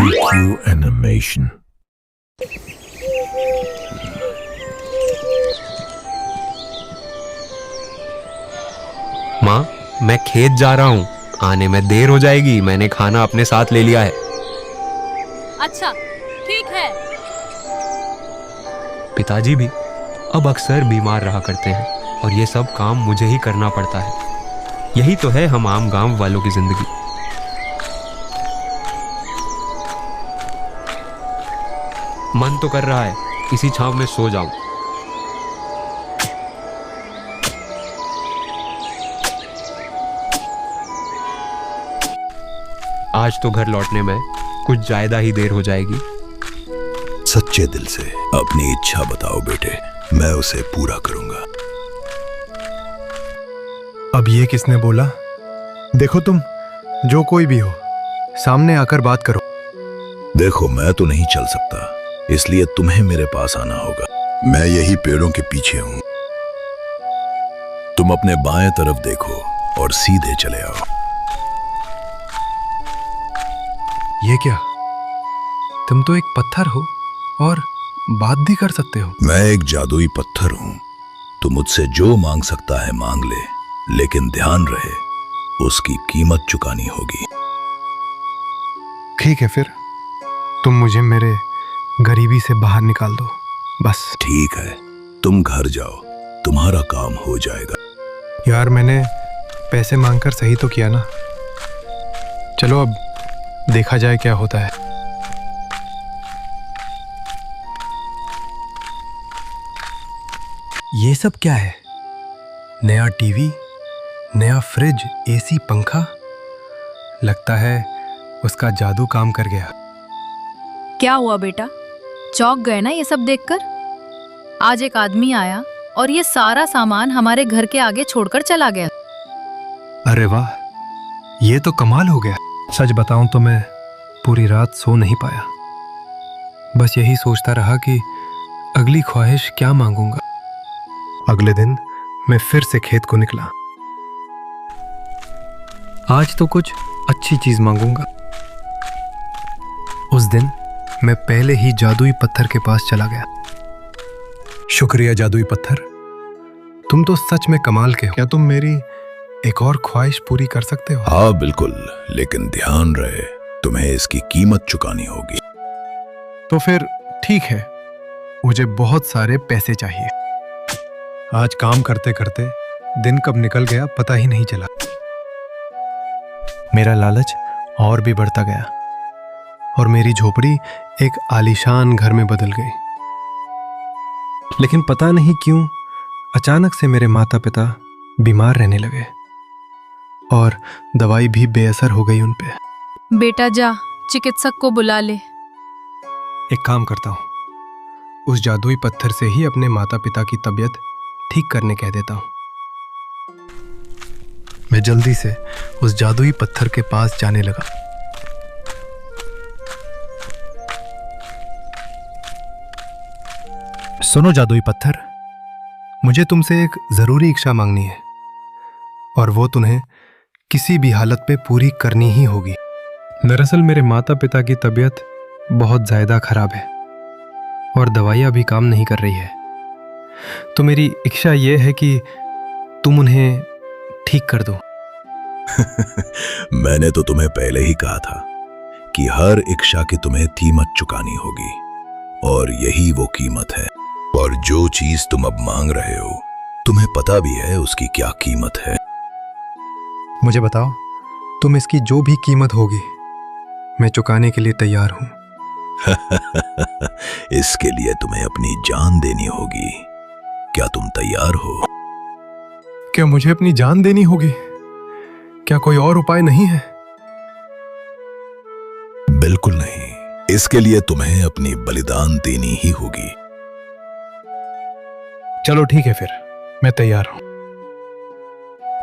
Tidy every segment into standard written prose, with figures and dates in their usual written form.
PQ Animation. माँ, मैं खेत जा रहा हूँ, आने में देर हो जाएगी। मैंने खाना अपने साथ ले लिया है। अच्छा, ठीक है। पिताजी भी अब अक्सर बीमार रहा करते हैं और ये सब काम मुझे ही करना पड़ता है। यही तो है हम आम गांव वालों की जिंदगी। मन तो कर रहा है इसी छांव में सो जाऊं। आज तो घर लौटने में कुछ ज्यादा ही देर हो जाएगी। सच्चे दिल से अपनी इच्छा बताओ बेटे, मैं उसे पूरा करूंगा। अब ये किसने बोला? देखो तुम, जो कोई भी हो, सामने आकर बात करो। देखो, मैं तो नहीं चल सकता, इसलिए तुम्हें मेरे पास आना होगा। मैं यही पेड़ों के पीछे हूं। तुम अपने बाएं तरफ देखो और सीधे चले आओ। ये क्या? तुम तो एक पत्थर हो और बात भी कर सकते हो। मैं एक जादुई पत्थर हूं। तू मुझसे जो मांग सकता है मांग ले, लेकिन ध्यान रहे उसकी कीमत चुकानी होगी। ठीक है, फिर तुम मुझे मेरे गरीबी से बाहर निकाल दो, बस। ठीक है, तुम घर जाओ, तुम्हारा काम हो जाएगा। यार, मैंने पैसे मांगकर सही तो किया ना। चलो अब देखा जाए क्या होता है। ये सब क्या है? नया टीवी, नया फ्रिज, एसी, पंखा। लगता है उसका जादू काम कर गया। क्या हुआ बेटा, चौंक गए ना ये सब देखकर? आज एक आदमी आया और ये सारा सामान हमारे घर के आगे छोड़कर चला गया। अरे वाह, ये तो कमाल हो गया। सच बताऊं तो मैं पूरी रात सो नहीं पाया। बस यही सोचता रहा कि अगली ख्वाहिश क्या मांगूंगा। अगले दिन मैं फिर से खेत को निकला। आज तो कुछ अच्छी चीज मांगूंगा। उस दिन मैं पहले ही जादुई पत्थर के पास चला गया। शुक्रिया जादुई पत्थर, तुम तो सच में कमाल के हो। क्या तुम मेरी एक और ख्वाहिश पूरी कर सकते हो? हाँ बिल्कुल, लेकिन ध्यान रहे तुम्हें इसकी कीमत चुकानी होगी। तो फिर ठीक है, मुझे बहुत सारे पैसे चाहिए। आज काम करते करते दिन कब निकल गया पता ही नहीं चला। मेरा लालच और भी बढ़ता गया और मेरी झोपड़ी एक आलीशान घर में बदल गई। लेकिन पता नहीं क्यों अचानक से मेरे माता पिता बीमार रहने लगे और दवाई भी बेअसर हो गई उन पे। बेटा जा, चिकित्सक को बुला ले। एक काम करता हूँ, उस जादुई पत्थर से ही अपने माता पिता की तबीयत ठीक करने कह देता हूँ। मैं जल्दी से उस जादुई पत्थर के पास जाने लगा। सुनो जादुई पत्थर, मुझे तुमसे एक जरूरी इच्छा मांगनी है और वो तुम्हें किसी भी हालत में पूरी करनी ही होगी। दरअसल मेरे माता पिता की तबीयत बहुत ज्यादा खराब है और दवाइयाँ भी काम नहीं कर रही है। तो मेरी इच्छा ये है कि तुम उन्हें ठीक कर दो। मैंने तो तुम्हें पहले ही कहा था कि हर इच्छा की तुम्हें कीमत चुकानी होगी, और यही वो कीमत है। और जो चीज तुम अब मांग रहे हो, तुम्हें पता भी है उसकी क्या कीमत है। मुझे बताओ, तुम इसकी जो भी कीमत होगी मैं चुकाने के लिए तैयार हूं। इसके लिए तुम्हें अपनी जान देनी होगी। क्या तुम तैयार हो? क्या मुझे अपनी जान देनी होगी? क्या कोई और उपाय नहीं है? बिल्कुल नहीं, इसके लिए तुम्हें अपनी बलिदान देनी ही होगी। चलो ठीक है, फिर मैं तैयार हूं।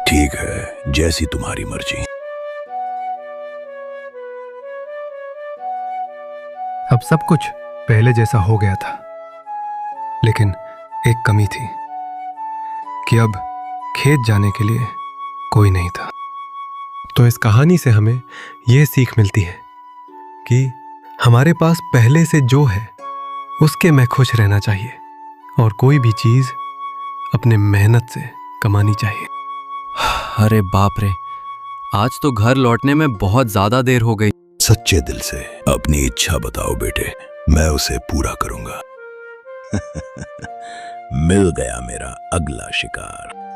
ठीक है, जैसी तुम्हारी मर्जी। अब सब कुछ पहले जैसा हो गया था, लेकिन एक कमी थी कि अब खेत जाने के लिए कोई नहीं था। तो इस कहानी से हमें यह सीख मिलती है कि हमारे पास पहले से जो है उसके में खुश रहना चाहिए, और कोई भी चीज अपने मेहनत से कमानी चाहिए। अरे बाप रे, आज तो घर लौटने में बहुत ज्यादा देर हो गई। सच्चे दिल से अपनी इच्छा बताओ बेटे, मैं उसे पूरा करूंगा। मिल गया मेरा अगला शिकार।